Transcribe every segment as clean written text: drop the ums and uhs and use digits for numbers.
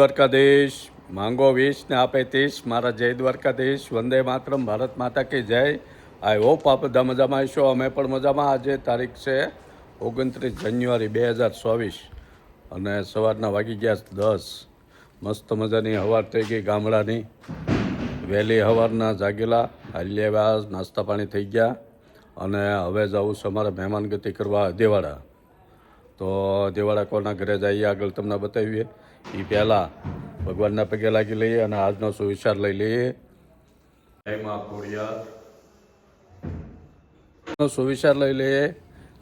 દ્વારકાધીશ માંગો 20 ને આપે 30 મારા જય દ્વારકાધીશ વંદે માતરમ ભારત માતા કી જય આઈ હોપ આપ બધા મજામાં હશો અમે પણ મજામાં આજે તારીખ છે 29 જાન્યુઆરી 2024 અને સવારના વાગી ગયા 10 મસ્ત મજાની હવાર થઈ ગઈ ગામડાની વહેલી હવારના જાગેલા હાલ્યા નાસ્તા પાણી થઈ ગયા અને હવે જવું છે અમારે મહેમાનગતિ કરવા દેવાડા તો દેવાડા કોના ઘરે જઈએ આગળ તમને બતાવીએ એ પહેલાં ભગવાનના પગે લાગી લઈએ અને આજનો સુવિચાર લઈ લઈએ એમાં ખોડિયાર સુવિચાર લઈ લઈએ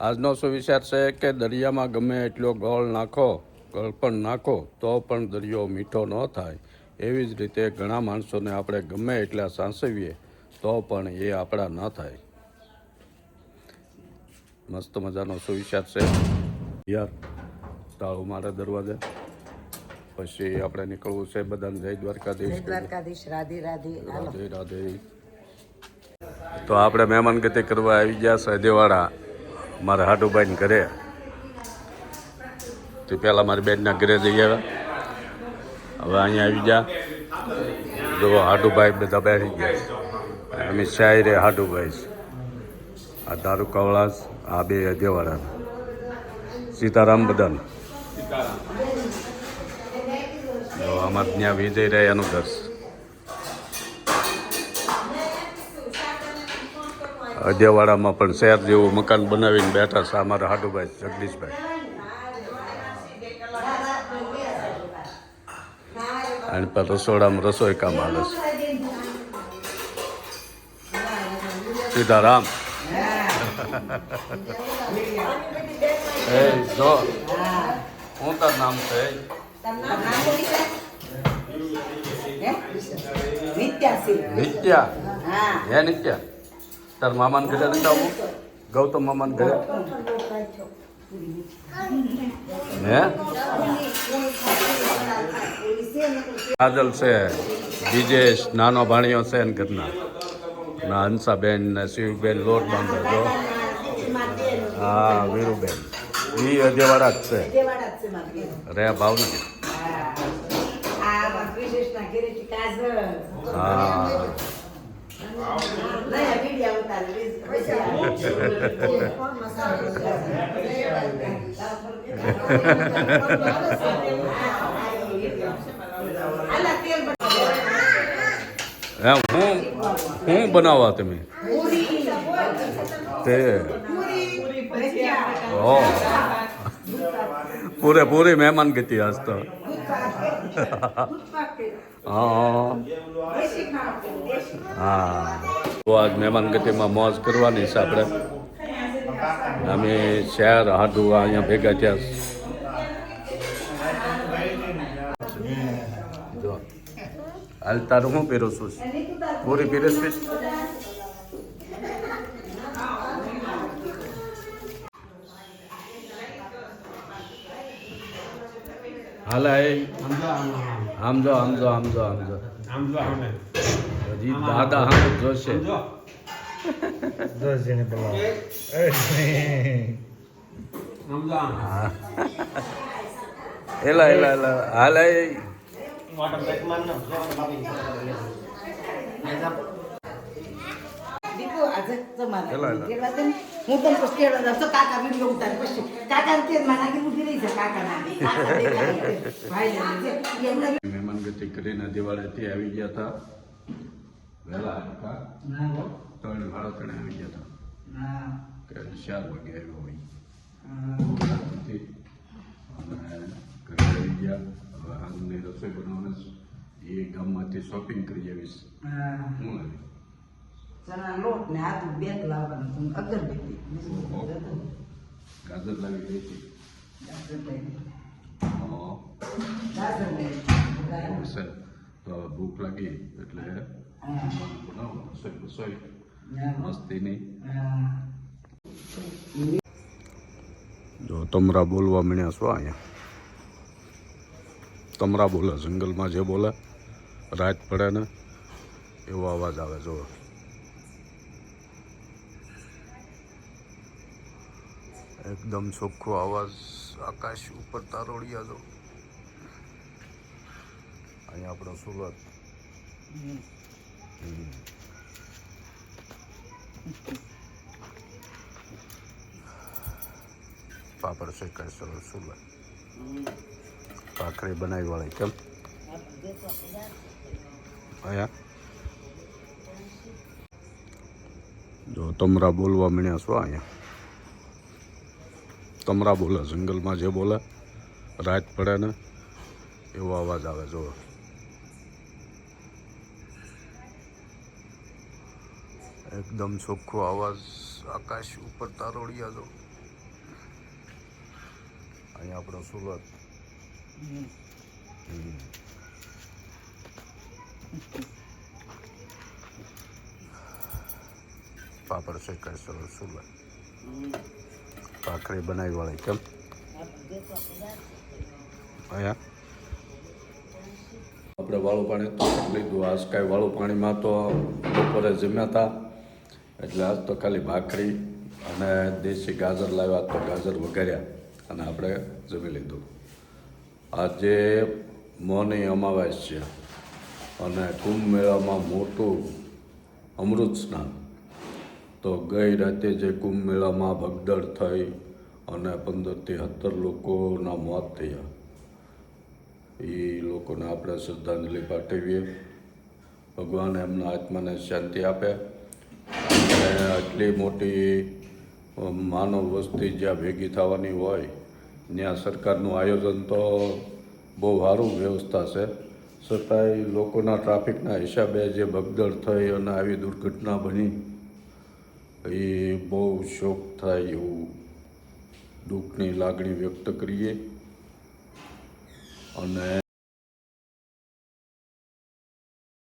આજનો સુવિચાર છે કે દરિયામાં ગમે એટલો ગોળ નાખો ગળ પણ નાખો તો પણ દરિયો મીઠો ન થાય એવી જ રીતે ઘણા માણસોને આપણે ગમે એટલા સાંસવીએ તો પણ એ આપણા ન થાય મસ્ત મજાનો સુવિચાર છે યાર તાળું મારે દરવાજે પછી આપણે નીકળવું છે બધાને જય દ્વારકાધીશ દ્વારકાધીશ રાધે રાધે રાધે રાધે તો આપણે મહેમાનગતિ કરવા આવી ગયા સહદેવાડા મારા હાડુભાઈને ઘરે તે પહેલાં મારી બેનના ઘરે જઈ આવ્યા હવે અહીંયા આવી ગયા જો હાડુભાઈ બધા બેસી ગયા અમે શાયરે હાડુભાઈ છે આ દારૂ કવળાસ આ બે દેવાડા સીતારામ બધાને અમારે ત્યાં વિજય રહે એનું ઘર અજેવાડામાં પણ શહેર જેવું મકાન બનાવીને બેઠા છે અમારા હાડુભાઈ જગદીશભાઈ અને પર રસોડામાં રસોઈ કામ હાલે છે સીતારામ એ જો હું તાર નામ છે નિત્યા હે નિત્યા તાર મામાને ઘરે નથી આવું ગૌતમ મામાને ઘરે હે કાજલ છે વિજેશ નાનો ભાણિયો છે ને ઘરના ના હંસાબેન ને શિવબેન લોટ બાંધે જો હા વીરુબેન એ અજેવાડા જ છે રે ભાવનગર હા હું બનાવવા તમે તે પૂરેપૂરી મહેમાન ગતિ આજ તો હા તો આજ મહેમાન ગતિમાં મોજ કરવાની છે આપણે અમે શહેર હાડું અહીંયા ભેગા થયા જો હાલ તારું હું પહેરું છું પૂરી પીરેસ હાલા એ આમજો હજી દાદા હામ જોશે એલા હાલા એ હું તને પછી કાકા વિડીયો ઉતાર પછી કાકા ઉભી રહી છે કાકા મહેમાન ગતિ કરીને દિવાળીથી આવી ગયા હતા વહેલા 3 આવી ગયા હતા કે 4 વાગે આવ્યો હોય અને ઘરે આવી ગયા હવે હાલની રસોઈ બનાવવાની એ ગામમાંથી શોપિંગ કરી આવીશ હું આવી ચણા લોટ ને આદુ બેગ લાવવાનું અગરબત્તી ગાજર લાવી ગઈ હતી તો ભૂખ લાગી એટલે બનાવો રસોઈ મસ્તીની જો તમરા બોલવા મળ્યા છો અહીંયા તમરા બોલે જંગલમાં જે બોલે રાત પડે ને એવો અવાજ આવે જો એકદમ ચોખ્ખો અવાજ આકાશ ઉપર તારોડિયા જો અહીંયા આપણો સુરત. પાપડ શેકાય સરસ સુરત. ભાખરી બનાવી વાળી કેમ અહીંયા જો તમરા બોલવા મળ્યા છો. અહીંયા તમરા બોલે, જંગલમાં જે બોલે રાત પડે ને એવો અવાજ આવે. જો એકદમ ચોખ્ખો અવાજ, આકાશ ઉપર તારોડિયા. જો અહીંયા આપણો સુરત. પાપડ શેકાય સરસ સુરત. ભાખરી બનાવી વાળી કેમ અહીંયા આપણે વાળું પાણી તો લીધું. આજ કાંઈ વાળું પાણીમાં તો બપોરે જમ્યા હતા એટલે આજ તો ખાલી ભાખરી અને દેશી ગાજર લાવ્યા તો ગાજર વઘાર્યા અને આપણે જમી લીધું. આજે મૌની અમાવાસ્યા અને કુંભ મેળામાં મોટું અમૃત સ્નાન. તો ગઈ રાતે જે કુંભ મેળામાં ભગદડ થઈ અને 15થી 17 લોકોના મોત થયા, એ લોકોને આપણે શ્રદ્ધાંજલિ પાઠવીએ. ભગવાન એમના આત્માને શાંતિ આપે. અને આટલી મોટી માનવ વસ્તી જ્યાં ભેગી થવાની હોય ત્યાં સરકારનું આયોજન તો બહુ સારું વ્યવસ્થા છે, છતાંય લોકોના ટ્રાફિકના હિસાબે જે ભગદડ થઈ અને આવી દુર્ઘટના બની એ બહુ શોક થાય એવું દુઃખની લાગણી વ્યક્ત કરીએ. અને